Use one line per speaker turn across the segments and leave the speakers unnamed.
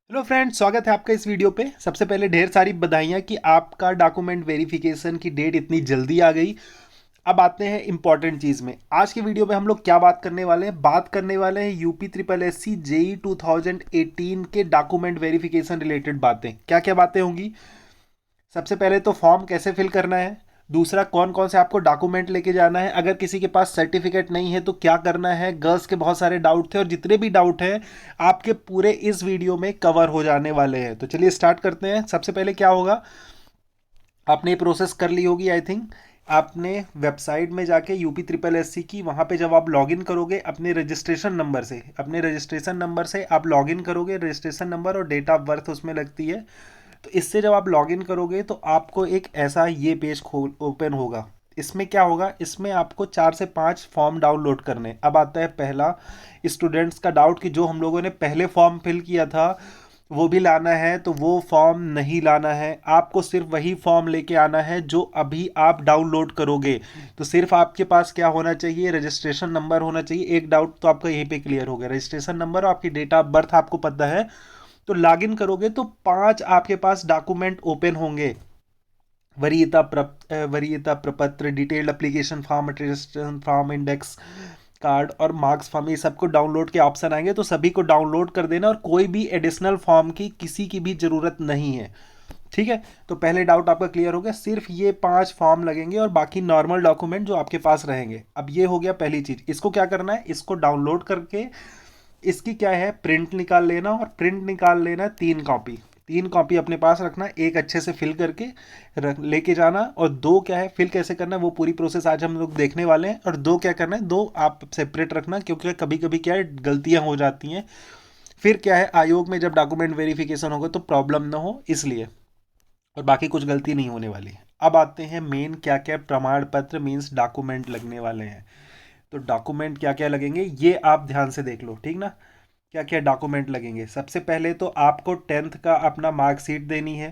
Hello friends, स्वागत है आपका इस वीडियो पे। सबसे पहले ढेर सारी बधाइयाँ कि आपका डॉक्यूमेंट वेरिफिकेशन की डेट इतनी जल्दी आ गई। अब आते हैं इंपॉर्टेंट चीज़ में। आज की वीडियो में हम लोग क्या बात करने वाले हैं? बात करने वाले हैं UP triple S C JE 2018 के डॉक्यूमेंट वेरिफिकेशन रिलेटेड बातें। क्या क्या बातें होंगी? सबसे पहले तो फॉर्म कैसे फिल करना है। दूसरा, कौन कौन से आपको डॉक्यूमेंट लेके जाना है। अगर किसी के पास सर्टिफिकेट नहीं है तो क्या करना है। गर्ल्स के बहुत सारे डाउट थे और जितने भी डाउट हैं आपके पूरे इस वीडियो में कवर हो जाने वाले हैं। तो चलिए स्टार्ट करते हैं। सबसे पहले क्या होगा, आपने ये प्रोसेस कर ली होगी आई थिंक। आपने वेबसाइट में जाके यूपी ट्रिपल एस सी की, वहाँ पे जब आप लॉगिन करोगे अपने रजिस्ट्रेशन नंबर से आप लॉगिन करोगे। रजिस्ट्रेशन नंबर और डेट ऑफ बर्थ उसमें लगती है। तो इससे जब आप लॉगिन करोगे तो आपको एक ऐसा ये पेज खोल ओपन होगा। इसमें क्या होगा, इसमें आपको 4 से 5 फॉर्म डाउनलोड करने। अब आता है पहला, स्टूडेंट्स का डाउट कि जो हम लोगों ने पहले फॉर्म फिल किया था वो भी लाना है। तो वो फॉर्म नहीं लाना है, आपको सिर्फ वही फॉर्म लेके आना है जो अभी आप डाउनलोड करोगे। तो सिर्फ आपके पास क्या होना चाहिए, रजिस्ट्रेशन नंबर होना चाहिए। एक डाउट तो आपका यहीं पे क्लियर हो गया, रजिस्ट्रेशन नंबर और आपकी डेट ऑफ बर्थ आपको पता है। तो लॉगिन करोगे तो 5 आपके पास डॉक्यूमेंट ओपन होंगे। वरीयता प्रपत्र, detailed application form, attestation form, index card और मार्क्स फॉर्म, ये सबको डाउनलोड के ऑप्शन आएंगे। तो सभी को डाउनलोड कर देना और कोई भी एडिशनल फॉर्म की किसी की भी ज़रूरत नहीं है। ठीक है, तो पहले डाउट आपका क्लियर हो गया। सिर्फ ये 5 फॉर्म लगेंगे और बाकी नॉर्मल डॉक्यूमेंट जो आपके पास रहेंगे। अब ये हो गया पहली चीज़। इसको क्या करना है, इसको डाउनलोड करके इसकी क्या है, प्रिंट निकाल लेना। और प्रिंट निकाल लेना 3 कॉपी। 3 कॉपी अपने पास रखना। एक अच्छे से फिल करके रख लेके जाना, और दो क्या है, फिल कैसे करना है वो पूरी प्रोसेस आज हम लोग देखने वाले हैं। और दो क्या करना है, दो आप सेपरेट रखना, क्योंकि कभी कभी क्या है, गलतियां हो जाती हैं। फिर क्या है, आयोग में जब डॉक्यूमेंट वेरिफिकेशन होगा तो प्रॉब्लम ना हो इसलिए। और बाकी कुछ गलती नहीं होने वाली। अब आते हैं मेन, क्या क्या प्रमाण पत्र मीन्स डॉक्यूमेंट लगने वाले हैं। तो डॉक्यूमेंट क्या क्या लगेंगे ये आप ध्यान से देख लो, ठीक ना। क्या क्या डॉक्यूमेंट लगेंगे, सबसे पहले तो आपको 10th का अपना मार्कशीट देनी है।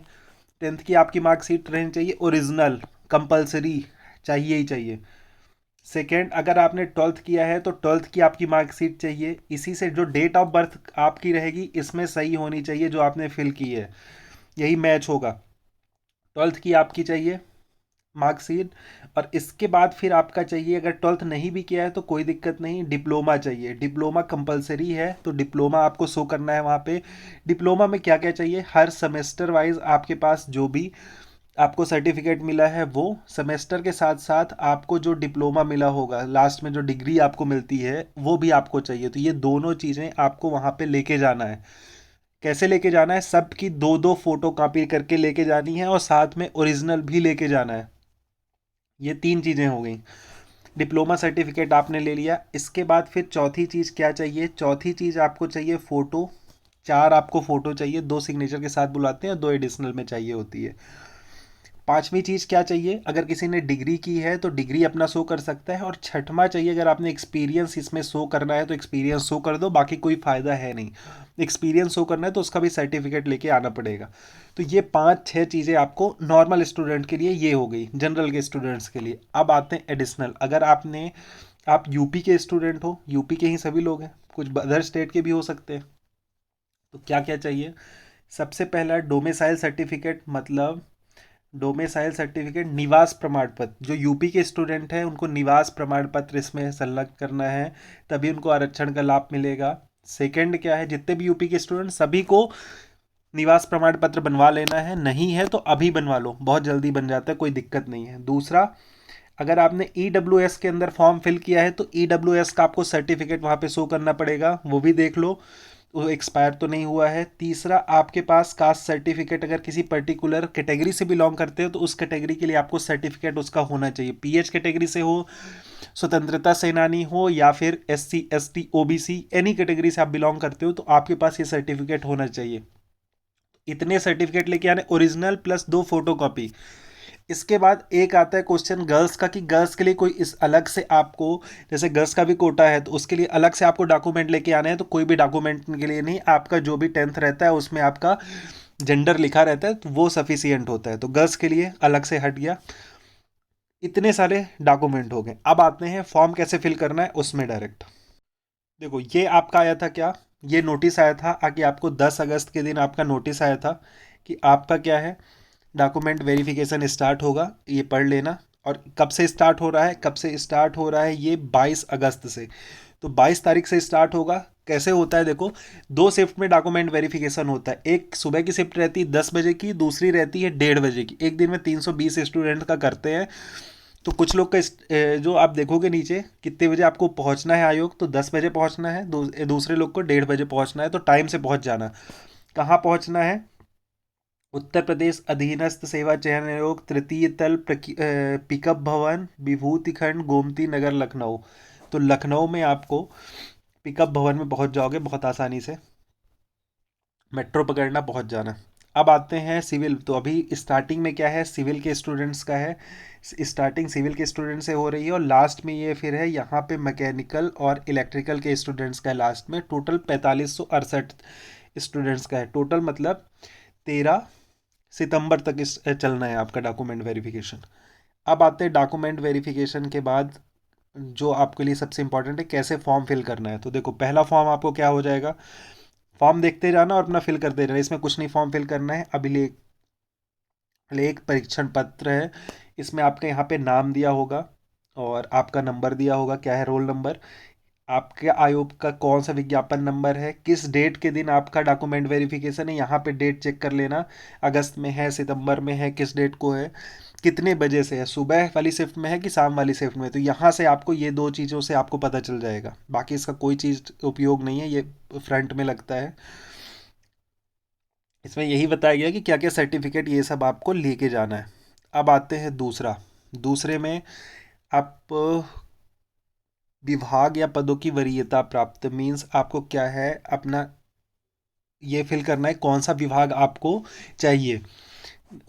10th की आपकी मार्कशीट रहनी चाहिए ओरिजिनल, कंपलसरी, चाहिए ही चाहिए। सेकेंड, अगर आपने 12th किया है तो 12th की आपकी मार्कशीट चाहिए। इसी से जो डेट ऑफ बर्थ आपकी रहेगी इसमें सही होनी चाहिए, जो आपने फिल की है यही मैच होगा। 12th की आपकी चाहिए मार्कशीट। और इसके बाद फिर आपका चाहिए, अगर 12th नहीं भी किया है तो कोई दिक्कत नहीं, डिप्लोमा चाहिए। डिप्लोमा कंपलसरी है तो डिप्लोमा आपको शो करना है वहाँ पे। डिप्लोमा में क्या क्या चाहिए, हर सेमेस्टर वाइज आपके पास जो भी आपको सर्टिफिकेट मिला है वो, सेमेस्टर के साथ साथ आपको जो डिप्लोमा मिला होगा लास्ट में, जो डिग्री आपको मिलती है वो भी आपको चाहिए। तो ये दोनों चीज़ें आपको वहाँ पे लेके जाना है। कैसे लेके जाना है, सब की दो दो फोटो कॉपी करके लेके जानी है और साथ में ओरिजिनल भी लेके जाना है। ये 3 चीज़ें हो गई। डिप्लोमा सर्टिफिकेट आपने ले लिया। इसके बाद फिर चौथी चीज़ क्या चाहिए, चौथी चीज़ आपको चाहिए फ़ोटो। 4 आपको फ़ोटो चाहिए, 2 सिग्नेचर के साथ बुलाते हैं और 2 एडिशनल में चाहिए होती है। पांचवी चीज़ क्या चाहिए, अगर किसी ने डिग्री की है तो डिग्री अपना शो कर सकता है। और छठवां चाहिए, अगर आपने एक्सपीरियंस इसमें शो करना है तो एक्सपीरियंस शो कर दो, बाकी कोई फ़ायदा है नहीं। एक्सपीरियंस शो करना है तो उसका भी सर्टिफिकेट लेके आना पड़ेगा। तो ये 5-6 चीज़ें आपको नॉर्मल स्टूडेंट के लिए ये हो गई, जनरल के स्टूडेंट्स के लिए। अब आते हैं एडिशनल। अगर आप यूपी के स्टूडेंट हो, यूपी के ही सभी लोग हैं, कुछ अदर स्टेट के भी हो सकते हैं। तो क्या क्या चाहिए, सबसे पहला डोमिसाइल सर्टिफिकेट, मतलब डोमिसाइल सर्टिफिकेट, निवास प्रमाण पत्र। जो यूपी के स्टूडेंट हैं उनको निवास प्रमाण पत्र इसमें संलग्न करना है, तभी उनको आरक्षण का लाभ मिलेगा। सेकंड क्या है, जितने भी यूपी के स्टूडेंट सभी को निवास प्रमाण पत्र बनवा लेना है। नहीं है तो अभी बनवा लो, बहुत जल्दी बन जाता है, कोई दिक्कत नहीं है। दूसरा, अगर आपने ईडब्ल्यूएस के अंदर फॉर्म फिल किया है तो ईडब्ल्यूएस का आपको सर्टिफिकेट वहाँ पे शो करना पड़ेगा, वो भी देख लो वो एक्सपायर तो नहीं हुआ है। तीसरा, आपके पास कास्ट सर्टिफिकेट, अगर किसी पर्टिकुलर कैटेगरी से बिलोंग करते हो तो उस कैटेगरी के लिए आपको सर्टिफिकेट उसका होना चाहिए। पीएच कैटेगरी से हो, स्वतंत्रता सेनानी हो, या फिर SC ST OBC, any category से आप बिलोंग करते हो तो आपके पास ये सर्टिफिकेट होना चाहिए। इतने सर्टिफिकेट लेके आने, ओरिजिनल प्लस 2 फोटोकॉपी। इसके बाद एक आता है क्वेश्चन गर्ल्स का, कि गर्ल्स के लिए कोई इस अलग से आपको, जैसे गर्ल्स का भी कोटा है तो उसके लिए अलग से आपको डॉक्यूमेंट लेके आने हैं। तो कोई भी डॉक्यूमेंट के लिए नहीं, आपका जो भी 10th रहता है उसमें आपका जेंडर लिखा रहता है तो वो सफिशियंट होता है। तो गर्ल्स के लिए अलग से हट गया। इतने सारे डॉक्यूमेंट हो गए। अब आते हैं फॉर्म कैसे फिल करना है उसमें डायरेक्ट। देखो, ये आपका आया था क्या, ये नोटिस आया था कि आपको 10 अगस्त के दिन आपका नोटिस आया था कि आपका क्या है, डॉक्यूमेंट वेरिफिकेशन स्टार्ट होगा, ये पढ़ लेना। और कब से स्टार्ट हो रहा है, कब से स्टार्ट हो रहा है, ये 22 अगस्त से। तो 22 तारीख से स्टार्ट होगा। कैसे होता है देखो, दो शिफ्ट में डॉक्यूमेंट वेरिफिकेशन होता है। एक सुबह की शिफ्ट रहती है 10 बजे की, दूसरी रहती है 1:30 बजे की। एक दिन में 320 स्टूडेंट का करते हैं। तो कुछ लोग का जो आप देखोगे नीचे कितने बजे आपको पहुंचना है आयोग, तो 10 बजे पहुंचना है, दूसरे लोग को 1:30 बजे पहुंचना है। तो टाइम से पहुंच जाना। कहाँ पहुंचना है? उत्तर प्रदेश अधीनस्थ सेवा चयन आयोग, तृतीय तल, पिकअप भवन, विभूति खंड, गोमती नगर, लखनऊ। तो लखनऊ में आपको पिकअप भवन में पहुंच जाओगे बहुत आसानी से। मेट्रो पकड़ना, पहुंच जाना। अब आते हैं सिविल। तो अभी स्टार्टिंग में क्या है, सिविल के स्टूडेंट्स का है। स्टार्टिंग सिविल के स्टूडेंट से हो रही है, और लास्ट में ये फिर है यहाँ पे मैकेनिकल और इलेक्ट्रिकल के स्टूडेंट्स का है लास्ट में। टोटल 4568 स्टूडेंट्स का है टोटल, मतलब 13 सितंबर तक इस चलना है आपका डॉक्यूमेंट वेरिफिकेशन। अब आते हैं डॉक्यूमेंट वेरिफिकेशन के बाद जो आपके लिए सबसे इंपॉर्टेंट है, कैसे फॉर्म फिल करना है। तो देखो, पहला फॉर्म आपको क्या हो जाएगा, फॉर्म देखते जाना और अपना फिल करते जाना। इसमें कुछ नहीं फॉर्म फिल करना है। अभिलेख लेख परीक्षण पत्र है। इसमें आपका यहाँ पे नाम दिया होगा और आपका नंबर दिया होगा, क्या है, रोल नंबर। आपके आयोग का कौन सा विज्ञापन नंबर है, किस डेट के दिन आपका डॉक्यूमेंट वेरिफिकेशन है, यहाँ पे डेट चेक कर लेना। अगस्त में है, सितंबर में है, किस डेट को है, कितने बजे से है, सुबह वाली शिफ्ट में है कि शाम वाली शिफ्ट में। तो यहाँ से आपको ये दो चीज़ों से आपको पता चल जाएगा। बाकी इसका कोई चीज़ उपयोग नहीं है, ये फ्रंट में लगता है। इसमें यही बताया गया कि क्या क्या सर्टिफिकेट ये सब आपको लेके जाना है। अब आते हैं दूसरा। दूसरे में आप विभाग या पदों की वरीयता प्राप्त, मीन्स आपको क्या है, अपना ये फिल करना है कौन सा विभाग आपको चाहिए।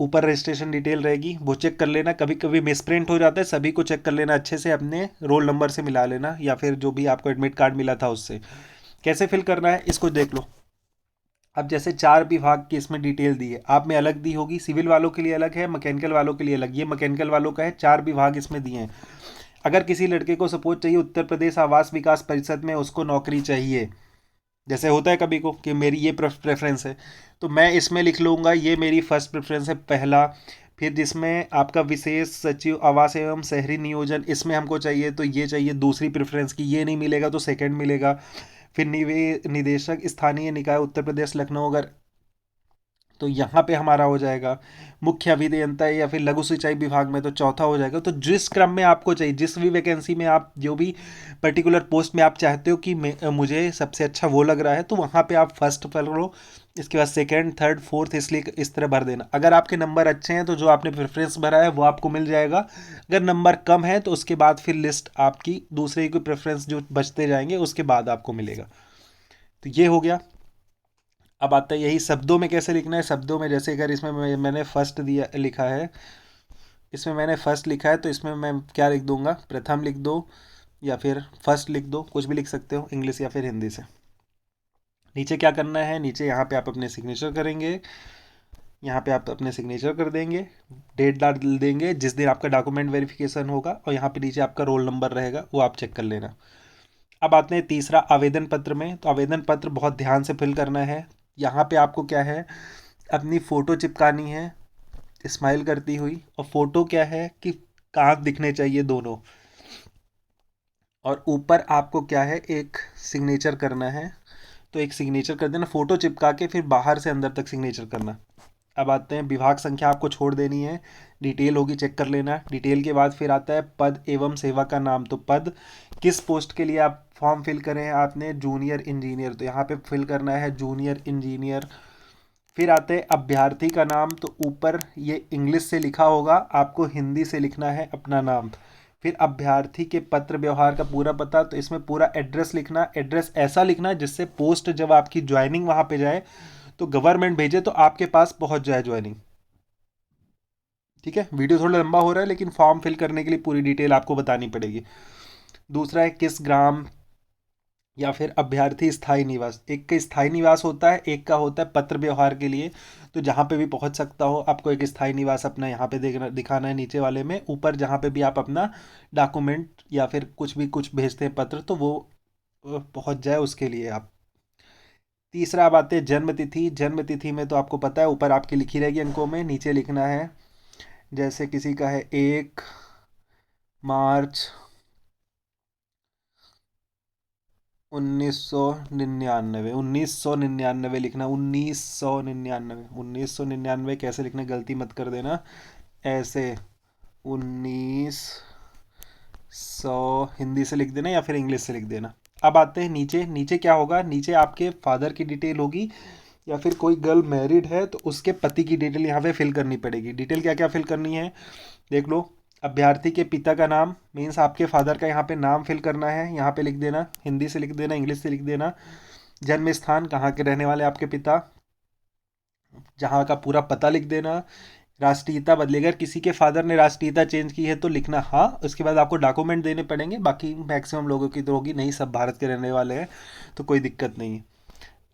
ऊपर रजिस्ट्रेशन डिटेल रहेगी, वो चेक कर लेना। कभी कभी मिसप्रिंट हो जाता है, सभी को चेक कर लेना अच्छे से, अपने रोल नंबर से मिला लेना या फिर जो भी आपको एडमिट कार्ड मिला था उससे। कैसे फिल करना है इसको देख लो। अब जैसे 4 विभाग की इसमें डिटेल दी है, आप में अलग दी होगी, सिविल वालों के लिए अलग है, मैकेनिकल वालों के लिए अलग। ये मैकेनिकल वालों का है, 4 विभाग इसमें दिए हैं। अगर किसी लड़के को सपोज चाहिए उत्तर प्रदेश आवास विकास परिषद में उसको नौकरी चाहिए, जैसे होता है कभी को कि मेरी ये प्रेफरेंस है, तो मैं इसमें लिख लूँगा ये मेरी फर्स्ट प्रेफरेंस है, पहला। फिर जिसमें आपका विशेष सचिव आवास एवं शहरी नियोजन, इसमें हमको चाहिए तो ये चाहिए दूसरी प्रेफरेंस की, ये नहीं मिलेगा तो सेकंड मिलेगा। फिर निदेशक स्थानीय निकाय उत्तर प्रदेश लखनऊ, अगर तो यहाँ पे हमारा हो जाएगा मुख्य अभियंता, या फिर लघु सिंचाई विभाग में तो चौथा हो जाएगा। तो जिस क्रम में आपको चाहिए, जिस भी वैकेंसी में आप जो भी पर्टिकुलर पोस्ट में आप चाहते हो कि मुझे सबसे अच्छा वो लग रहा है, तो वहाँ पे आप फर्स्ट पर लो, इसके बाद सेकंड, थर्ड, फोर्थ, इसलिए इस तरह भर देना। अगर आपके नंबर अच्छे हैं तो जो आपने प्रेफरेंस भरा है वो आपको मिल जाएगा। अगर नंबर कम है तो उसके बाद फिर लिस्ट आपकी दूसरे की प्रेफरेंस जो बचते जाएंगे उसके बाद आपको मिलेगा। तो ये हो गया। अब आता है यही शब्दों में कैसे लिखना है। शब्दों में जैसे अगर इसमें मैंने फर्स्ट दिया लिखा है, इसमें मैंने फर्स्ट लिखा है तो इसमें मैं क्या लिख दूंगा, प्रथम लिख दो या फिर फर्स्ट लिख दो, कुछ भी लिख सकते हो इंग्लिश या फिर हिंदी से। नीचे क्या करना है, नीचे यहाँ पे आप अपने सिग्नेचर करेंगे, यहाँ पे आप अपने सिग्नेचर कर देंगे, डेट डाल देंगे जिस दिन आपका डॉक्यूमेंट वेरिफिकेशन होगा, और यहाँ पे नीचे आपका रोल नंबर रहेगा, वो आप चेक कर लेना। अब आते हैं तीसरा, आवेदन पत्र में। तो आवेदन पत्र बहुत ध्यान से फिल करना है। यहाँ पे आपको क्या है, अपनी फ़ोटो चिपकानी है स्माइल करती हुई, और फोटो क्या है कि कांच दिखने चाहिए दोनों, और ऊपर आपको क्या है, एक सिग्नेचर करना है। तो एक सिग्नेचर कर देना, फोटो चिपका के फिर बाहर से अंदर तक सिग्नेचर करना। अब आते हैं विभाग संख्या आपको छोड़ देनी है, डिटेल होगी चेक कर लेना। डिटेल के बाद फिर आता है पद एवं सेवा का नाम। तो पद किस पोस्ट के लिए आप फॉर्म फिल करें हैं आपने, जूनियर इंजीनियर, तो यहाँ पे फिल करना है जूनियर इंजीनियर। फिर आते हैं अभ्यर्थी का नाम। तो ऊपर ये इंग्लिश से लिखा होगा, आपको हिंदी से लिखना है अपना नाम। फिर अभ्यर्थी के पत्र व्यवहार का पूरा पता, तो इसमें पूरा एड्रेस लिखना। एड्रेस ऐसा लिखना जिससे पोस्ट जब आपकी ज्वाइनिंग वहाँ पे जाए तो गवर्नमेंट भेजे तो आपके पास पहुँच जाए ज्वाइनिंग। ठीक है, वीडियो थोड़ा लंबा हो रहा है लेकिन फॉर्म फिल करने के लिए पूरी डिटेल आपको बतानी पड़ेगी। दूसरा है किस ग्राम या फिर अभ्यर्थी स्थायी निवास। एक का स्थायी निवास होता है, एक का होता है पत्र व्यवहार के लिए। तो जहाँ पे भी पहुँच सकता हो आपको एक स्थायी निवास अपना यहाँ पे देखना दिखाना है नीचे वाले में। ऊपर जहाँ पे भी आप अपना डॉक्यूमेंट या फिर कुछ भी कुछ भेजते हैं पत्र, तो वो पहुँच जाए उसके लिए आप। तीसरा अब आते हैं जन्म तिथि। जन्म तिथि में तो आपको पता है, ऊपर आपकी लिखी रहेगी अंकों में, नीचे लिखना है। जैसे किसी का है 1 मार्च 1999, 1999 लिखना, 1999, 1999 कैसे लिखना, गलती मत कर देना ऐसे, 1900 हिंदी से लिख देना या फिर इंग्लिश से लिख देना। अब आते हैं नीचे। नीचे क्या होगा, नीचे आपके फादर की डिटेल होगी, या फिर कोई गर्ल मैरिड है तो उसके पति की डिटेल यहाँ पे फिल करनी पड़ेगी। डिटेल क्या क्या फिल करनी है देख लो। अभ्यर्थी के पिता का नाम, मीन्स आपके फादर का यहाँ पे नाम फिल करना है, यहाँ पे लिख देना, हिंदी से लिख देना, इंग्लिश से लिख देना। जन्म स्थान, कहाँ के रहने वाले आपके पिता, जहाँ का पूरा पता लिख देना। राष्ट्रीयता बदली, अगर किसी के फादर ने राष्ट्रीयता चेंज की है तो लिखना हाँ। उसके बाद आपको डॉक्यूमेंट देने पड़ेंगे, बाकी मैक्सिमम लोगों की तो होगी नहीं, सब भारत के रहने वाले हैं तो कोई दिक्कत नहीं है।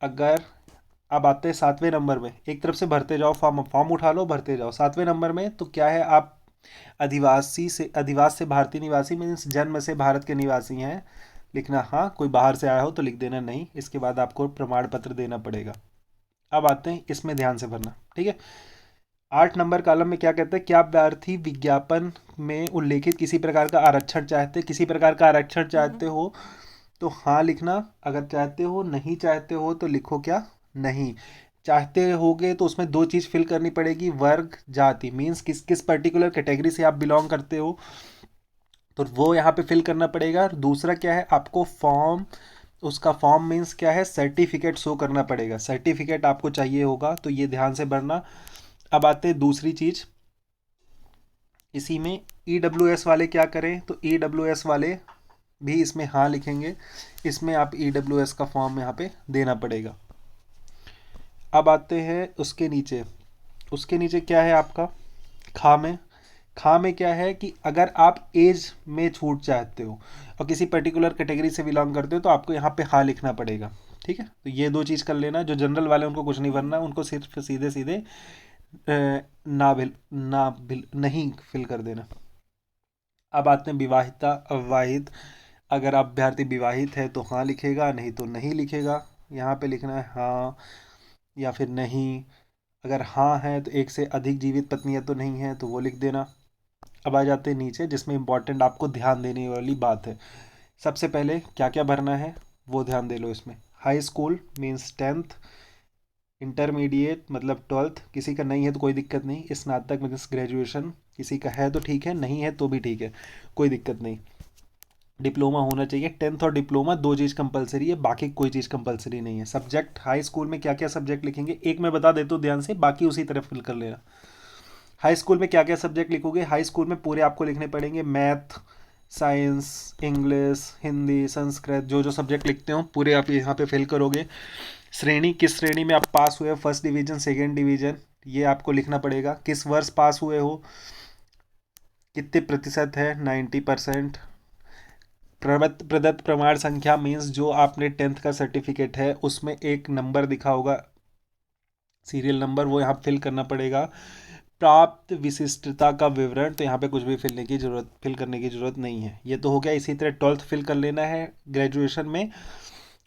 अगर अब आते हैं 7वें नंबर में, एक तरफ से भरते जाओ, फॉर्म फॉर्म उठा लो भरते जाओ। 7वें नंबर में तो क्या है, आप अधिवासी से, अधिवास से भारतीय निवासी मीन्स जन्म से भारत के निवासी हैं, लिखना हाँ। कोई बाहर से आया हो तो लिख देना नहीं। इसके बाद आपको प्रमाण पत्र देना पड़ेगा। अब आते हैं, इसमें ध्यान से भरना, ठीक है। 8 नंबर कॉलम में क्या कहते हैं, क्या अभ्यर्थी विज्ञापन में उल्लेखित किसी प्रकार का आरक्षण चाहते, किसी प्रकार का आरक्षण चाहते हो तो हाँ लिखना। अगर चाहते हो, नहीं चाहते हो तो लिखो क्या, नहीं। चाहते होगे तो उसमें दो चीज़ फिल करनी पड़ेगी, वर्ग जाति, मीन्स किस किस पर्टिकुलर कैटेगरी से आप बिलोंग करते हो तो वो यहाँ पे फिल करना पड़ेगा। और दूसरा क्या है, आपको फॉर्म, उसका फॉर्म मीन्स क्या है, सर्टिफिकेट शो करना पड़ेगा, सर्टिफिकेट आपको चाहिए होगा, तो ये ध्यान से भरना। अब आते हैं दूसरी चीज़, इसी में EWS वाले क्या करें, तो EWS वाले भी इसमें हाँ लिखेंगे। इसमें आप EWS का फॉर्म यहाँ पे देना पड़ेगा। अब आते हैं उसके नीचे। उसके नीचे क्या है आपका, खा में। खा में क्या है कि अगर आप एज में छूट चाहते हो और किसी पर्टिकुलर कैटेगरी से बिलोंग करते हो तो आपको यहाँ पे हाँ लिखना पड़ेगा, ठीक है। तो ये दो चीज़ कर लेना। जो जनरल वाले उनको कुछ नहीं भरना, उनको सिर्फ सीधे सीधे ना बिल नहीं फिल कर देना। अब आते हैं विवाहिता अविवाहित। अगर आप अभ्यर्थी विवाहित है तो हाँ लिखेगा, नहीं तो नहीं लिखेगा। यहाँ पे लिखना है हाँ या फिर नहीं। अगर हाँ है तो एक से अधिक जीवित पत्नियां तो नहीं है तो वो लिख देना। अब आ जाते हैं नीचे, जिसमें इंपॉर्टेंट आपको ध्यान देने वाली बात है। सबसे पहले क्या क्या भरना है वो ध्यान दे लो इसमें। High school means 10th, intermediate मतलब 12th, किसी का नहीं है तो कोई दिक्कत नहीं। स्नातक मीन्स ग्रेजुएशन, किसी का है तो ठीक है, नहीं है तो भी ठीक है, कोई दिक्कत नहीं। डिप्लोमा होना चाहिए, 10th और डिप्लोमा दो चीज़ कंपलसरी है, बाकी कोई चीज़ कंपलसरी नहीं है। सब्जेक्ट हाई स्कूल में क्या क्या सब्जेक्ट लिखेंगे, एक मैं बता देता हूँ ध्यान से, बाकी उसी तरह फिल कर लेना। हाई स्कूल में क्या क्या सब्जेक्ट लिखोगे, हाई स्कूल में पूरे आपको लिखने पड़ेंगे, math, science, English, Hindi, Sanskrit, जो जो सब्जेक्ट लिखते हो पूरे आप यहाँ पे फिल करोगे। श्रेणी, किस श्रेणी में आप पास हुए, फर्स्ट डिवीजन, सेकेंड डिवीजन, ये आपको लिखना पड़ेगा। किस वर्ष पास हुए हो, कितने प्रतिशत है, 90%। प्रदत्त प्रमाण संख्या मीन्स जो आपने 10th का सर्टिफिकेट है उसमें एक नंबर दिखा होगा, सीरियल नंबर, वो यहाँ फिल करना पड़ेगा। प्राप्त विशिष्टता का विवरण, तो यहाँ पे कुछ भी फिल करने की जरूरत नहीं है। ये तो हो गया। इसी तरह 12th फिल कर लेना है ग्रेजुएशन में,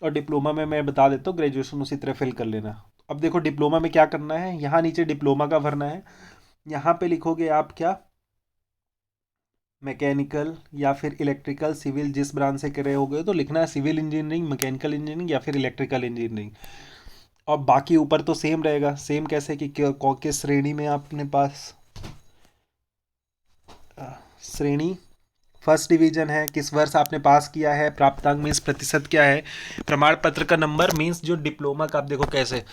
और डिप्लोमा में मैं बता देता हूँ, ग्रेजुएशन उसी तरह फिल कर लेना। अब देखो डिप्लोमा में क्या करना है, यहाँ नीचे डिप्लोमा का भरना है। यहाँ पे लिखोगे आप क्या, मैकेनिकल या फिर इलेक्ट्रिकल, सिविल, जिस ब्रांच से कर रहे होगे तो लिखना है सिविल इंजीनियरिंग, मैकेनिकल इंजीनियरिंग या फिर इलेक्ट्रिकल इंजीनियरिंग। और बाकी ऊपर तो सेम रहेगा। सेम कैसे कि किस श्रेणी में आपने पास, श्रेणी फर्स्ट डिवीजन है, किस वर्ष आपने पास किया है, प्राप्तांक मीन्स प्रतिशत क्या है, प्रमाण पत्र का नंबर मीन्स जो डिप्लोमा का, आप देखो कैसे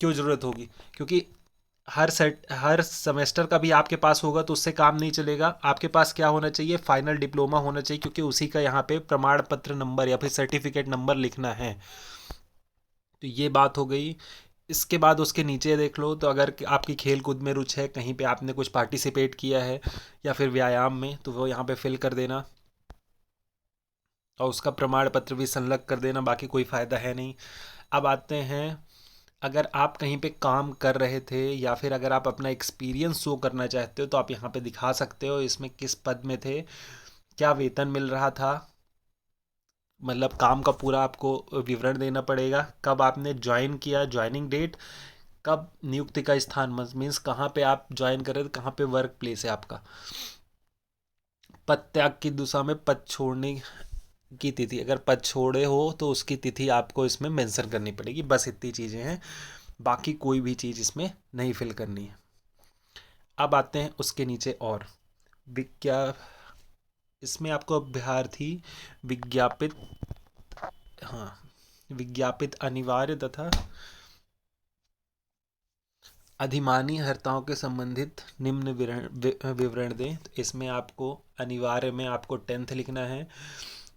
क्यों ज़रूरत होगी, क्योंकि हर सेमेस्टर का भी आपके पास होगा तो उससे काम नहीं चलेगा। आपके पास क्या होना चाहिए, फाइनल डिप्लोमा होना चाहिए, क्योंकि उसी का यहाँ पे प्रमाण पत्र नंबर या फिर सर्टिफिकेट नंबर लिखना है। तो ये बात हो गई। इसके बाद उसके नीचे देख लो, तो अगर आपकी खेल कूद में रुचि है, कहीं पे आपने कुछ पार्टिसिपेट किया है या फिर व्यायाम में, तो वो यहाँ पे फिल कर देना और उसका प्रमाण पत्र भी संलग्न कर देना, बाकी कोई फ़ायदा है नहीं। अब आते हैं, अगर आप कहीं पे काम कर रहे थे या फिर अगर आप अपना एक्सपीरियंस शो करना चाहते हो तो आप यहाँ पे दिखा सकते हो। इसमें किस पद में थे, क्या वेतन मिल रहा था, मतलब काम का पूरा आपको विवरण देना पड़ेगा, कब आपने ज्वाइन किया, ज्वाइनिंग डेट, कब नियुक्ति का स्थान मीन्स कहाँ पे आप ज्वाइन कर रहे थे, कहाँ पे वर्क प्लेस है आपका, पद त्याग की दिशा में पद छोड़ने की तिथि, अगर पद छोड़े हो तो उसकी तिथि आपको इसमें मेंशन करनी पड़ेगी। बस इतनी चीज़ें हैं, बाकी कोई भी चीज़ इसमें नहीं फिल करनी है। अब आते हैं उसके नीचे और विज्ञा इसमें आपको अभ्यर्थी विज्ञापित, हाँ, विज्ञापित अनिवार्य तथा अधिमानी हर्ताओं के संबंधित निम्न विवरण दें। तो इसमें आपको अनिवार्य में आपको 10th लिखना है,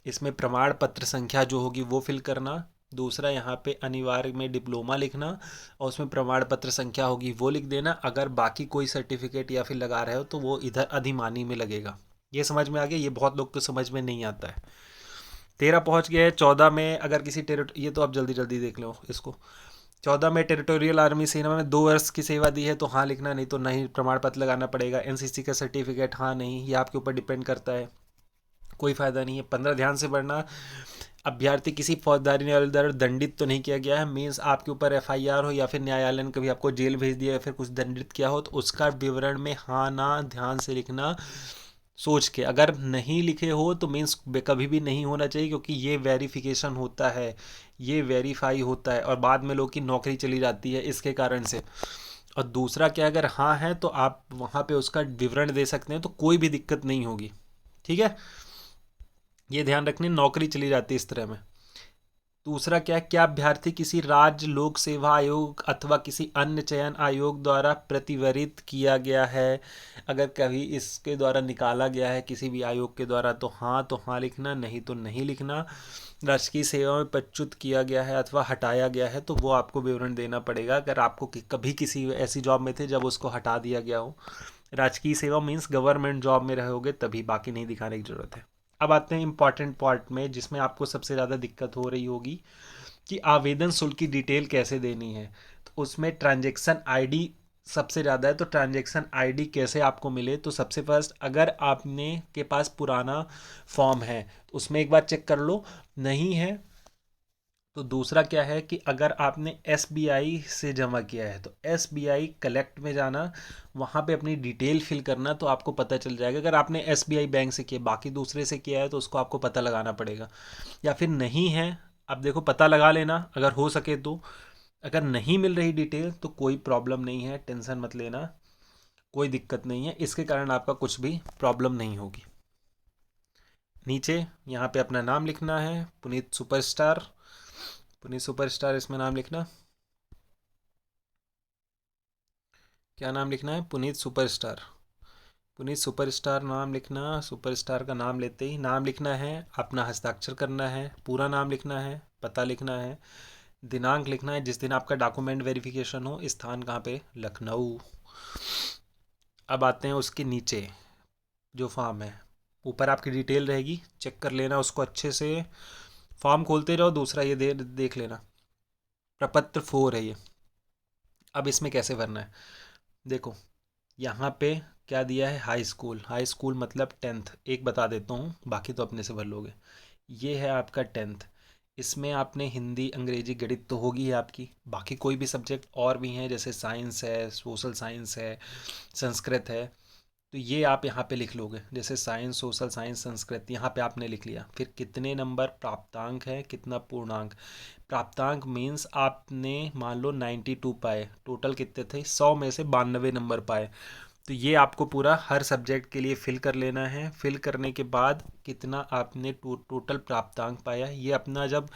इसमें प्रमाण पत्र संख्या जो होगी वो फिल करना, दूसरा यहाँ पे अनिवार्य में डिप्लोमा लिखना और उसमें प्रमाण पत्र संख्या होगी वो लिख देना। अगर बाकी कोई सर्टिफिकेट या फिर लगा रहे हो तो वो इधर अधिमानी में लगेगा। ये समझ में आ गया, ये बहुत लोग को समझ में नहीं आता है। 13 पहुंच गए। 14 में अगर किसी ये तो आप जल्दी जल्दी देख लो इसको। 14 में टेरिटोरियल आर्मी सेना में 2 वर्ष की सेवा दी है तो हाँ लिखना, नहीं तो नहीं प्रमाण पत्र लगाना पड़ेगा। एनसीसी का सर्टिफिकेट हाँ नहीं, ये आपके ऊपर डिपेंड करता है, कोई फ़ायदा नहीं है। 15 ध्यान से पढ़ना, अभ्यर्थी किसी फौजदारी न्यायालय द्वारा दंडित तो नहीं किया गया है, मीन्स आपके ऊपर एफआईआर हो या फिर न्यायालय ने कभी आपको जेल भेज दिया या फिर कुछ दंडित किया हो तो उसका विवरण में हाँ ना ध्यान से लिखना सोच के। अगर नहीं लिखे हो तो मीन्स कभी भी नहीं होना चाहिए, क्योंकि ये वेरिफिकेशन होता है, ये वेरीफाई होता है और बाद में लोग की नौकरी चली जाती है इसके कारण से। और दूसरा क्या, अगर हाँ है तो आप वहाँ पे उसका विवरण दे सकते हैं तो कोई भी दिक्कत नहीं होगी, ठीक है। ये ध्यान रखने, नौकरी चली जाती है इस तरह में। दूसरा क्या है, क्या अभ्यर्थी किसी राज्य लोक सेवा आयोग अथवा किसी अन्य चयन आयोग द्वारा प्रतिवरित किया गया है। अगर कभी इसके द्वारा निकाला गया है किसी भी आयोग के द्वारा तो हाँ लिखना, नहीं तो नहीं लिखना। राजकीय सेवा में पदच्युत किया गया है अथवा हटाया गया है तो वो आपको विवरण देना पड़ेगा, अगर आपको कभी किसी ऐसी जॉब में थे जब उसको हटा दिया गया हो। राजकीय सेवा मीन्स गवर्नमेंट जॉब में रहोगे तभी, बाकी नहीं दिखाने की जरूरत है। अब आते हैं इंपॉर्टेंट पार्ट में जिसमें आपको सबसे ज़्यादा दिक्कत हो रही होगी कि आवेदन शुल्क की डिटेल कैसे देनी है। तो उसमें ट्रांजैक्शन आईडी सबसे ज़्यादा है, तो ट्रांजैक्शन आईडी कैसे आपको मिले, तो सबसे फर्स्ट अगर आपने के पास पुराना फॉर्म है तो उसमें एक बार चेक कर लो, नहीं है तो दूसरा क्या है कि अगर आपने एसबीआई से जमा किया है तो एसबीआई कलेक्ट में जाना, वहाँ पे अपनी डिटेल फिल करना तो आपको पता चल जाएगा। अगर आपने एसबीआई बैंक से किया, बाकी दूसरे से किया है तो उसको आपको पता लगाना पड़ेगा। या फिर नहीं है, अब देखो पता लगा लेना अगर हो सके तो। अगर नहीं मिल रही डिटेल तो कोई प्रॉब्लम नहीं है, टेंशन मत लेना, कोई दिक्कत नहीं है, इसके कारण आपका कुछ भी प्रॉब्लम नहीं होगी। नीचे यहाँ पे अपना नाम लिखना है, पुनीत सुपरस्टार, पुनीत सुपरस्टार इसमें नाम लिखना। क्या नाम लिखना है, पुनीत सुपरस्टार। पुनीत सुपरस्टार नाम लिखना, सुपरस्टार का नाम लेते ही नाम लिखना है, अपना हस्ताक्षर करना है, पूरा नाम लिखना है, पता लिखना है, दिनांक लिखना है जिस दिन आपका डॉक्यूमेंट वेरिफिकेशन हो, स्थान कहाँ पे, लखनऊ। अब आते हैं उसके नीचे जो फॉर्म है, ऊपर आपकी डिटेल रहेगी, चेक कर लेना उसको अच्छे से, फॉर्म खोलते जाओ। दूसरा ये देख लेना, प्रपत्र 4 है ये। अब इसमें कैसे भरना है, देखो यहाँ पे क्या दिया है, हाई स्कूल, हाई स्कूल मतलब 10th, एक बता देता हूँ बाकी तो अपने से भर लोगे। ये है आपका 10th, इसमें आपने हिंदी अंग्रेजी गणित तो होगी ही आपकी, बाकी कोई भी सब्जेक्ट और भी हैं जैसे साइंस है, सोशल साइंस है, संस्कृत है, तो ये आप यहाँ पे लिख लोगे। जैसे साइंस, सोशल साइंस, संस्कृत यहाँ पे आपने लिख लिया। फिर कितने नंबर प्राप्तांक है, कितना पूर्णांक। प्राप्तांक मीन्स आपने मान लो 92 पाए, टोटल कितने थे, 100 में से 92 नंबर पाए, तो ये आपको पूरा हर सब्जेक्ट के लिए फिल कर लेना है। फिल करने के बाद कितना आपने टोटल प्राप्तांक पाया, ये अपना जब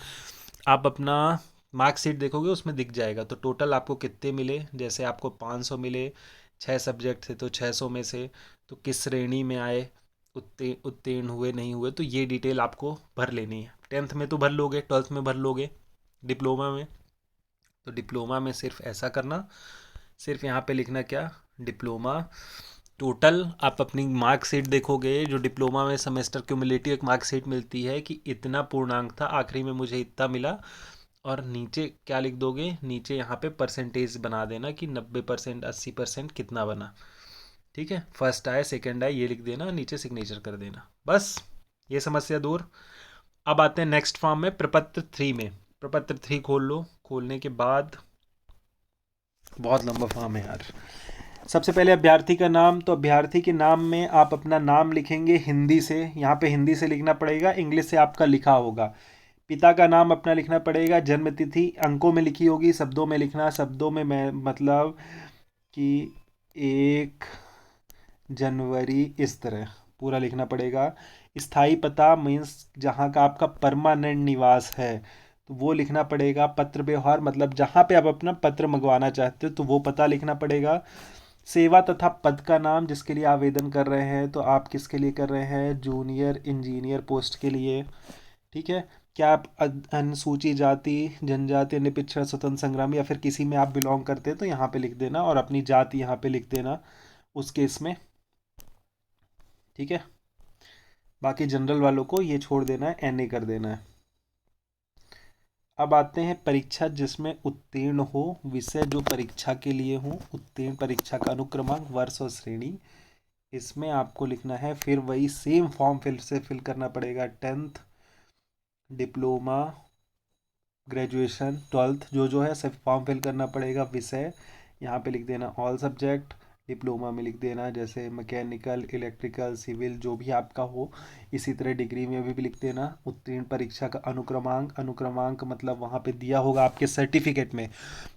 आप अपना मार्कशीट देखोगे उसमें दिख जाएगा। तो टोटल आपको कितने मिले, जैसे आपको 500 मिले, 6 सब्जेक्ट थे तो 600 में से, तो किस श्रेणी में आए, उत्तीर्ण हुए नहीं हुए, तो ये डिटेल आपको भर लेनी है। 10th में तो भर लोगे, 12th में भर लोगे, डिप्लोमा में तो डिप्लोमा में सिर्फ ऐसा करना, सिर्फ यहाँ पे लिखना क्या, डिप्लोमा। टोटल आप अपनी मार्कशीट देखोगे, जो डिप्लोमा में सेमेस्टर क्यूमुलेटिव एक मार्कशीट मिलती है कि इतना पूर्णांक था, आखिरी में मुझे इतना मिला, और नीचे क्या लिख दोगे, नीचे यहाँ पे परसेंटेज बना देना कि 90%, 80% कितना बना, ठीक है। फर्स्ट आए सेकंड आए ये लिख देना, नीचे सिग्नेचर कर देना, बस ये समस्या दूर। अब आते हैं नेक्स्ट फॉर्म में, प्रपत्र 3 में। प्रपत्र 3 खोल लो। खोलने के बाद बहुत लंबा फॉर्म है यार। सबसे पहले अभ्यर्थी का नाम, तो अभ्यर्थी के नाम में आप अपना नाम लिखेंगे हिंदी से, यहाँ पे हिंदी से लिखना पड़ेगा, इंग्लिश से आपका लिखा होगा। पिता का नाम अपना लिखना पड़ेगा, जन्म तिथि अंकों में लिखी होगी, शब्दों में लिखना, शब्दों में मैं मतलब कि 1 जनवरी, इस तरह पूरा लिखना पड़ेगा। स्थाई पता मीन्स जहाँ का आपका परमानेंट निवास है, तो वो लिखना पड़ेगा। पत्र व्यवहार मतलब जहाँ पे आप अपना पत्र मंगवाना चाहते हो तो वो पता लिखना पड़ेगा। सेवा तथा पद का नाम जिसके लिए आवेदन कर रहे हैं, तो आप किसके लिए कर रहे हैं, जूनियर इंजीनियर पोस्ट के लिए। ठीक है। क्या आप अनुसूचित जाति, जनजाति, अन्य पिछड़ा, स्वतंत्र संग्राम या फिर किसी में आप बिलोंग करते हैं तो यहाँ पे लिख देना, और अपनी जाति यहाँ पे लिख देना उस केस में। ठीक है। बाकी जनरल वालों को ये छोड़ देना है, एन ए कर देना है। अब आते हैं परीक्षा जिसमें उत्तीर्ण हो, विषय जो परीक्षा के लिए हो, उत्तीर्ण परीक्षा का अनुक्रमांक, वर्ष और श्रेणी। इसमें आपको लिखना है, फिर वही सेम फॉर्म फिर से फिल करना पड़ेगा। 10th, डिप्लोमा, ग्रेजुएशन, 12th जो है सब फॉर्म फिल करना पड़ेगा। विषय यहाँ पे लिख देना ऑल सब्जेक्ट। डिप्लोमा में लिख देना जैसे मैकेनिकल, इलेक्ट्रिकल, सिविल जो भी आपका हो। इसी तरह डिग्री में भी लिख देना उत्तीर्ण परीक्षा का अनुक्रमांक। अनुक्रमांक मतलब वहाँ पे दिया होगा आपके सर्टिफिकेट में,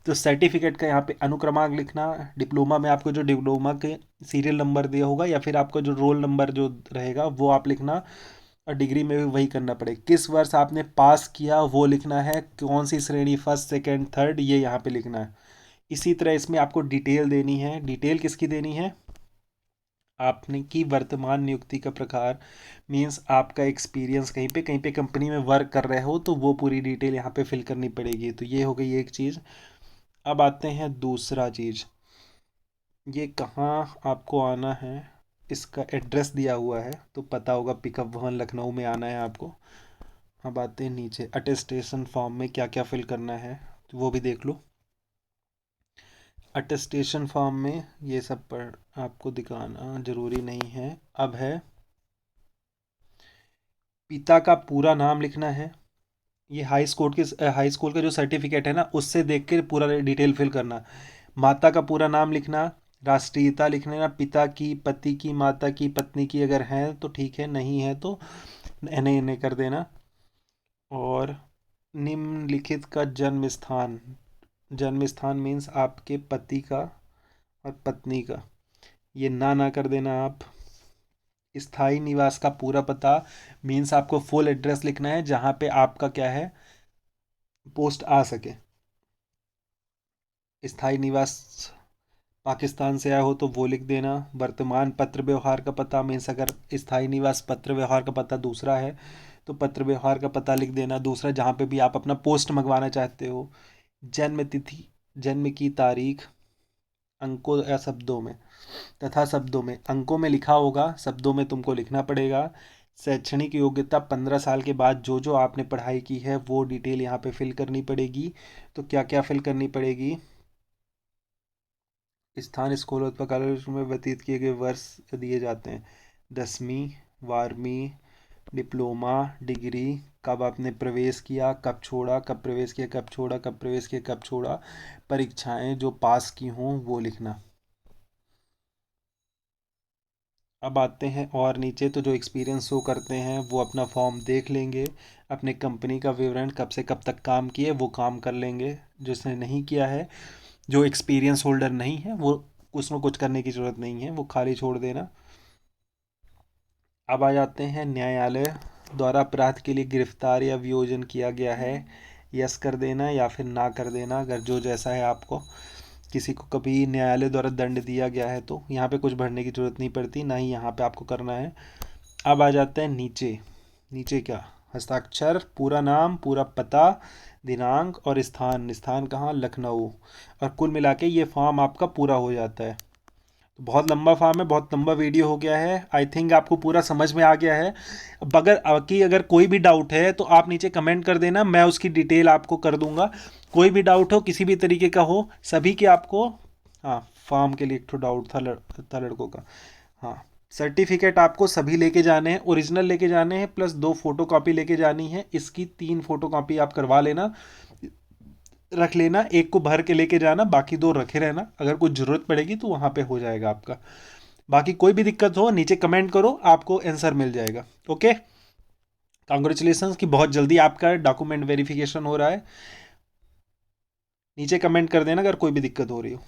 तो सर्टिफिकेट का यहाँ पे अनुक्रमांक लिखना। डिप्लोमा में आपको जो डिप्लोमा के सीरियल नंबर दिया होगा या फिर आपका जो रोल नंबर जो रहेगा वो आप लिखना। और डिग्री में भी वही करना पड़ेगा। किस वर्ष आपने पास किया वो लिखना है, कौन सी श्रेणी, फर्स्ट, सेकंड, थर्ड, ये यहाँ पे लिखना है। इसी तरह इसमें आपको डिटेल देनी है। डिटेल किसकी देनी है, आपने की वर्तमान नियुक्ति का प्रकार, मीन्स आपका एक्सपीरियंस कहीं पे कंपनी में वर्क कर रहे हो तो वो पूरी डिटेल यहाँ पे फिल करनी पड़ेगी। तो ये हो गई एक चीज़। अब आते हैं दूसरा चीज़, ये कहाँ आपको आना है, इसका एड्रेस दिया हुआ है तो पता होगा, पिकअप भवन लखनऊ में आना है आपको। अब आते हैं नीचे, अटेस्टेशन फॉर्म में क्या क्या फिल करना है तो वो भी देख लो। अटेस्टेशन फॉर्म में ये सब पर आपको दिखाना ज़रूरी नहीं है। अब है पिता का पूरा नाम लिखना है। ये हाई स्कूल का जो सर्टिफिकेट है ना उससे देख के पूरा डिटेल फिल करना। माता का पूरा नाम लिखना, राष्ट्रीयता लिख लेना, पिता की, पति की, माता की, पत्नी की अगर हैं तो ठीक है, नहीं है तो एन कर देना। और निम्नलिखित का जन्म स्थान, जन्म स्थान मीन्स आपके पति का और पत्नी का, ये ना कर देना आप। स्थायी निवास का पूरा पता मीन्स आपको फुल एड्रेस लिखना है जहाँ पे आपका क्या है, पोस्ट आ सके। स्थायी निवास पाकिस्तान से आया हो तो वो लिख देना। वर्तमान पत्र व्यवहार का पता मीन्स अगर स्थायी निवास पत्र व्यवहार का पता दूसरा है तो पत्र व्यवहार का पता लिख देना दूसरा, जहाँ पे भी आप अपना पोस्ट मंगवाना चाहते हो। जन्म तिथि, जन्म की तारीख अंकों या शब्दों में, तथा शब्दों में, अंकों में लिखा होगा, शब्दों में तुमको लिखना पड़ेगा। शैक्षणिक योग्यता 15 साल के बाद जो जो आपने पढ़ाई की है वो डिटेल यहाँ पे फिल करनी पड़ेगी। तो क्या क्या फिल करनी पड़ेगी, स्थान, स्कूल अथवा कॉलेज में व्यतीत किए गए वर्ष दिए जाते हैं, 10वीं, 12वीं, डिप्लोमा, डिग्री, कब आपने प्रवेश किया, कब छोड़ा, कब प्रवेश किया, कब छोड़ा, कब प्रवेश किया, कब छोड़ा, परीक्षाएं जो पास की हों वो लिखना। अब आते हैं और नीचे, तो जो एक्सपीरियंस शो करते हैं वो अपना फॉर्म देख लेंगे। अपने कंपनी का विवरण कब से कब तक काम किए वो काम कर लेंगे। जिसने नहीं किया है, जो एक्सपीरियंस होल्डर नहीं है वो, उसमें कुछ करने की ज़रूरत नहीं है, वो खाली छोड़ देना। अब आ जाते हैं, न्यायालय द्वारा अपराध के लिए गिरफ्तार या वियोजन किया गया है, यस कर देना या फिर ना कर देना, अगर जो जैसा है आपको। किसी को कभी न्यायालय द्वारा दंड दिया गया है तो यहाँ पे कुछ भरने की ज़रूरत नहीं पड़ती, ना ही यहाँ पे आपको करना है। अब आ जाते हैं नीचे। नीचे क्या, हस्ताक्षर, पूरा नाम, पूरा पता, दिनांक और स्थान, स्थान कहाँ, लखनऊ। और कुल मिला के ये फॉर्म आपका पूरा हो जाता है। तो बहुत लंबा फॉर्म है, बहुत लंबा वीडियो हो गया है। आई थिंक आपको पूरा समझ में आ गया है। अब अगर कोई भी डाउट है तो आप नीचे कमेंट कर देना, मैं उसकी डिटेल आपको कर दूंगा। कोई भी डाउट हो किसी भी तरीके का हो, सभी के आपको, हाँ फॉर्म के लिए एक तो डाउट था था लड़कों का, हाँ सर्टिफिकेट आपको सभी लेके जाने हैं, ओरिजिनल लेके जाने हैं, प्लस 2 फोटोकॉपी लेके जानी है। इसकी 3 फोटोकॉपी आप करवा लेना, रख लेना। एक को भर के लेके जाना, बाकी 2 रखे रहना, अगर कुछ ज़रूरत पड़ेगी तो वहाँ पे हो जाएगा आपका। बाकी कोई भी दिक्कत हो नीचे कमेंट करो, आपको आंसर मिल जाएगा। ओके, कांग्रेचुलेसन्स कि बहुत जल्दी आपका डॉक्यूमेंट वेरिफिकेशन हो रहा है। नीचे कमेंट कर देना अगर कोई भी दिक्कत हो रही हो।